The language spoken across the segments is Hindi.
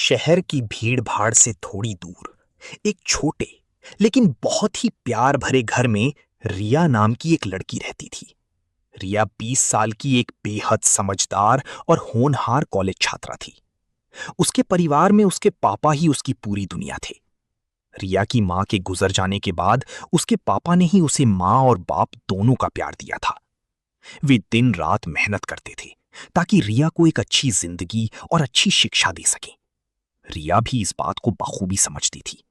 शहर की भीड़ भाड़ से थोड़ी दूर एक छोटे लेकिन बहुत ही प्यार भरे घर में रिया नाम की एक लड़की रहती थी। रिया 20 साल की एक बेहद समझदार और होनहार कॉलेज छात्रा थी। उसके परिवार में उसके पापा ही उसकी पूरी दुनिया थे। रिया की मां के गुजर जाने के बाद उसके पापा ने ही उसे मां और बाप दोनों का प्यार दिया था। वे दिन रात मेहनत करते थे ताकि रिया को एक अच्छी जिंदगी और अच्छी शिक्षा दे सकें। रिया भी इस बात को बखूबी समझती थी।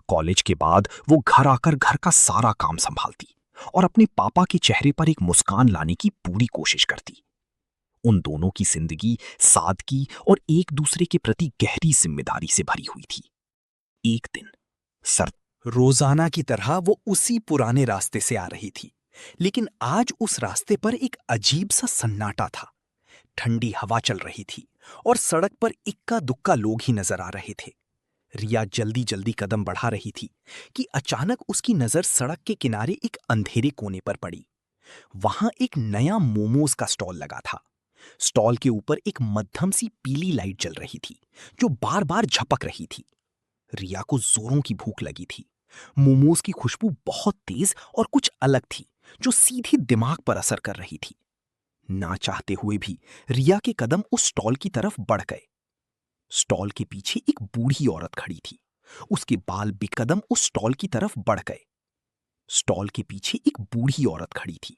कॉलेज के बाद वो घर आकर घर का सारा काम संभालती और अपने पापा के चेहरे पर एक मुस्कान लाने की पूरी कोशिश करती। उन दोनों की जिंदगी सादगी और एक दूसरे के प्रति गहरी जिम्मेदारी से भरी हुई थी। एक दिन सर रोजाना की तरह वो उसी पुराने रास्ते से आ रही थी, लेकिन आज उस रास्ते पर एक अजीब सा सन्नाटा था। ठंडी हवा चल रही थी और सड़क पर इक्का दुक्का लोग ही नजर आ रहे थे। रिया जल्दी जल्दी कदम बढ़ा रही थी कि अचानक उसकी नजर सड़क के किनारे एक अंधेरे कोने पर पड़ी। वहां एक नया मोमोज का स्टॉल लगा था। स्टॉल के ऊपर एक मध्यम सी पीली लाइट जल रही थी जो बार बार झपक रही थी। रिया को जोरों की भूख लगी थी। मोमोज की खुशबू बहुत तेज और कुछ अलग थी जो सीधे दिमाग पर असर कर रही थी। ना चाहते हुए भी रिया के कदम उस स्टॉल की तरफ बढ़ गए। स्टॉल के पीछे एक बूढ़ी औरत खड़ी थी। उसके बाल बेकदम उस स्टॉल की तरफ बढ़ गए। स्टॉल के पीछे एक बूढ़ी औरत खड़ी थी।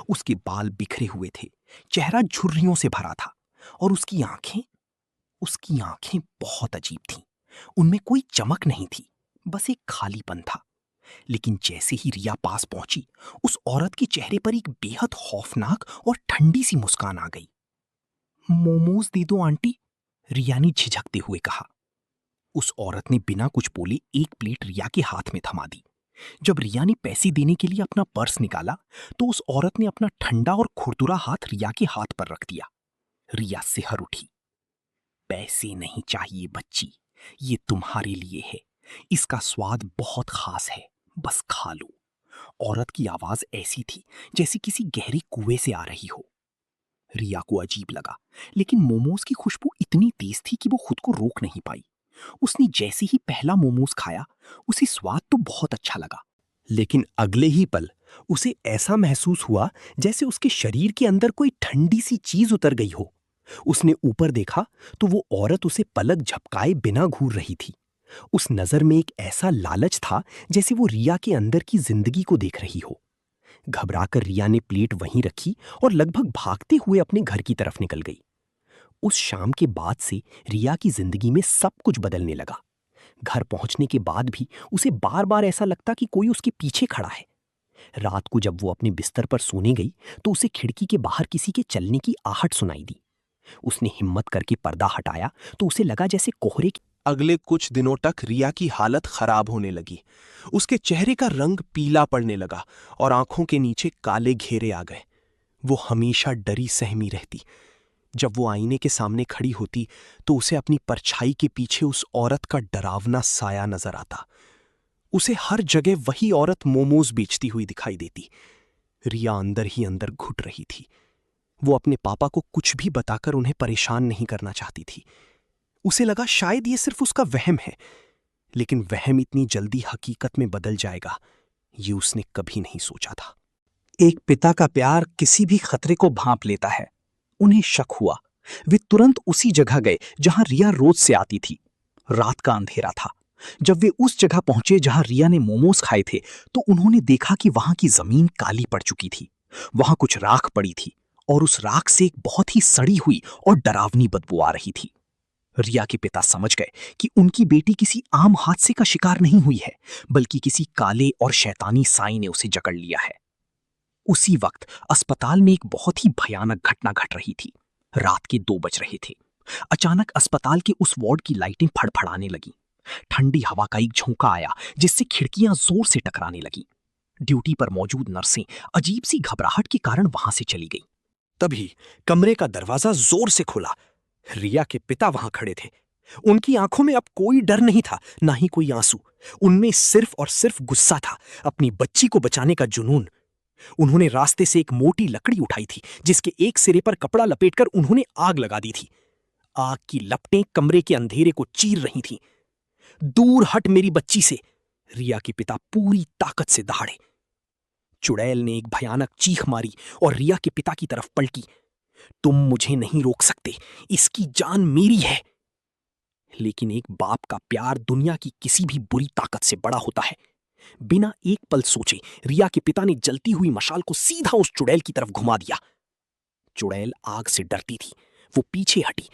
उसके बाल बिखरे हुए थे, चेहरा झुर्रियों से भरा था और उसकी आंखें बहुत अजीब थीं। उनमें कोई चमक नहीं थी, बस एक खालीपन था। लेकिन जैसे ही रिया पास पहुंची, उस औरत के चेहरे पर एक बेहद खौफनाक और ठंडी सी मुस्कान आ गई। मोमोज दे दो आंटी, रिया ने झिझकते हुए कहा। उस औरत ने बिना कुछ बोले एक प्लेट रिया के हाथ में थमा दी। जब रिया ने पैसे देने के लिए अपना पर्स निकाला तो उस औरत ने अपना ठंडा और खुरदुरा हाथ रिया के हाथ पर रख दिया। रिया सिहर उठी। पैसे नहीं चाहिए बच्ची, ये तुम्हारे लिए है। इसका स्वाद बहुत खास है, बस खा लो। औरत की आवाज ऐसी थी जैसे किसी गहरे कुएं से आ रही हो। रिया को अजीब लगा, लेकिन मोमोज की खुशबू इतनी तेज थी कि वो खुद को रोक नहीं पाई। उसने जैसे ही पहला मोमोज खाया, उसे स्वाद तो बहुत अच्छा लगा, लेकिन अगले ही पल उसे ऐसा महसूस हुआ जैसे उसके शरीर के अंदर कोई ठंडी सी चीज उतर गई हो। उसने ऊपर देखा तो वो औरत उसे पलक झपकाए बिना घूर रही थी। उस नजर में एक ऐसा लालच था जैसे वो रिया के अंदर की जिंदगी को देख रही हो। घबराकर रिया ने प्लेट वहीं रखी और लगभग भागते हुए अपने घर की तरफ निकल गई। उस शाम के बाद से रिया की जिंदगी में सब कुछ बदलने लगा। घर पहुंचने के बाद भी उसे बार बार ऐसा लगता कि कोई उसके पीछे खड़ा है। रात को जब वो अपने बिस्तर पर सोने गई तो उसे खिड़की के बाहर किसी के चलने की आहट सुनाई दी। उसने हिम्मत करके पर्दा हटाया तो उसे लगा जैसे कोहरे की। अगले कुछ दिनों तक रिया की हालत खराब होने लगी। उसके चेहरे का रंग पीला पड़ने लगा और आंखों के नीचे काले घेरे आ गए। वो हमेशा डरी सहमी रहती। जब वो आईने के सामने खड़ी होती तो उसे अपनी परछाई के पीछे उस औरत का डरावना साया नजर आता। उसे हर जगह वही औरत मोमोज बेचती हुई दिखाई देती। रिया अंदर ही अंदर घुट रही थी। वो अपने पापा को कुछ भी बताकर उन्हें परेशान नहीं करना चाहती थी। उसे लगा शायद ये सिर्फ उसका वहम है, लेकिन वहम इतनी जल्दी हकीकत में बदल जाएगा, ये उसने कभी नहीं सोचा था। एक पिता का प्यार किसी भी खतरे को भांप लेता है। उन्हें शक हुआ। वे तुरंत उसी जगह गए जहां रिया रोज से आती थी। रात का अंधेरा था। जब वे उस जगह पहुंचे जहां रिया ने मोमोज खाए थे तो उन्होंने देखा कि वहां की जमीन काली पड़ चुकी थी। वहां कुछ राख पड़ी थी और उस राख से एक बहुत ही सड़ी हुई और डरावनी बदबू आ रही थी। रिया के पिता समझ गए कि उनकी बेटी किसी आम हादसे का शिकार नहीं हुई है, बल्कि किसी काले और शैतानी साई ने उसे जकड़ लिया है। उसी वक्त अस्पताल में एक बहुत ही भयानक घटना घट रही थी। रात के 2 बज रहे थे। अचानक अस्पताल के उस वार्ड की लाइटें फड़फड़ाने लगीं। ठंडी हवा का एक झोंका आया जिससे खिड़कियां जोर से टकराने लगीं। ड्यूटी पर मौजूद नर्सें अजीब सी घबराहट के कारण वहां से चली गईं। तभी कमरे का दरवाजा जोर से खुला। रिया के पिता वहां खड़े थे। उनकी आंखों में अब कोई डर नहीं था, ना ही कोई आंसू। उनमें सिर्फ और सिर्फ गुस्सा था, अपनी बच्ची को बचाने का जुनून। उन्होंने रास्ते से एक मोटी लकड़ी उठाई थी जिसके एक सिरे पर कपड़ा लपेटकर उन्होंने आग लगा दी थी। आग की लपटें कमरे के अंधेरे को चीर रही थीं। दूर हट मेरी बच्ची से, रिया के पिता पूरी ताकत से दहाड़े। चुड़ैल ने एक भयानक चीख मारी और रिया के पिता की तरफ पलटी। तुम मुझे नहीं रोक सकते, इसकी जान मेरी है। लेकिन एक बाप का प्यार दुनिया की किसी भी बुरी ताकत से बड़ा होता है। बिना एक पल सोचे रिया के पिता ने जलती हुई मशाल को सीधा उस चुड़ैल की तरफ घुमा दिया। चुड़ैल आग से डरती थी, वो पीछे हटी,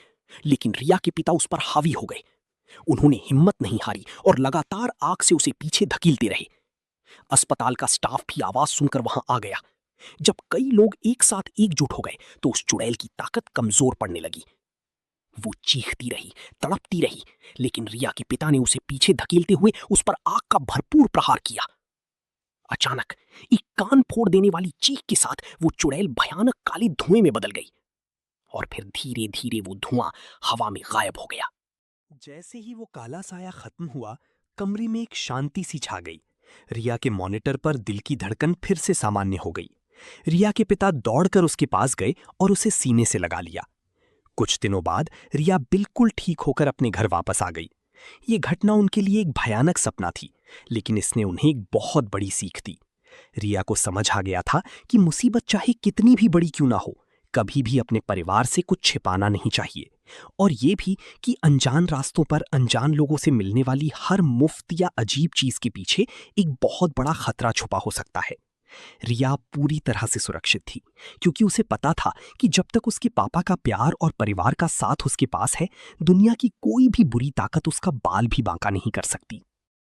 लेकिन रिया के पिता उस पर हावी हो गए। उन्होंने हिम्मत नहीं हारी और लगातार आग से उसे पीछे धकेलते रहे। अस्पताल का स्टाफ भी आवाज सुनकर वहां आ गया। जब कई लोग एक साथ एकजुट हो गए तो उस चुड़ैल की ताकत कमजोर पड़ने लगी। वो चीखती रही, तड़पती रही, लेकिन रिया के पिता ने उसे पीछे धकेलते हुए उस पर आग का भरपूर प्रहार किया। अचानक एक कान फोड़ देने वाली चीख के साथ वो चुड़ैल भयानक काले धुएं में बदल गई और फिर धीरे धीरे वो धुआं हवा में गायब हो गया। जैसे ही वो काला साया खत्म हुआ, कमरे में एक शांति सी छा गई। रिया के मॉनिटर पर दिल की धड़कन फिर से सामान्य हो गई। रिया के पिता दौड़कर उसके पास गए और उसे सीने से लगा लिया। कुछ दिनों बाद रिया बिल्कुल ठीक होकर अपने घर वापस आ गई। ये घटना उनके लिए एक भयानक सपना थी, लेकिन इसने उन्हें एक बहुत बड़ी सीख दी। रिया को समझ आ गया था कि मुसीबत चाहे कितनी भी बड़ी क्यों ना हो, कभी भी अपने परिवार से कुछ छिपाना नहीं चाहिए। और ये भी कि अनजान रास्तों पर अनजान लोगों से मिलने वाली हर मुफ्त या अजीब चीज के पीछे एक बहुत बड़ा खतरा छुपा हो सकता है। रिया पूरी तरह से सुरक्षित थी, क्योंकि उसे पता था कि जब तक उसके पापा का प्यार और परिवार का साथ उसके पास है, दुनिया की कोई भी बुरी ताकत उसका बाल भी बांका नहीं कर सकती।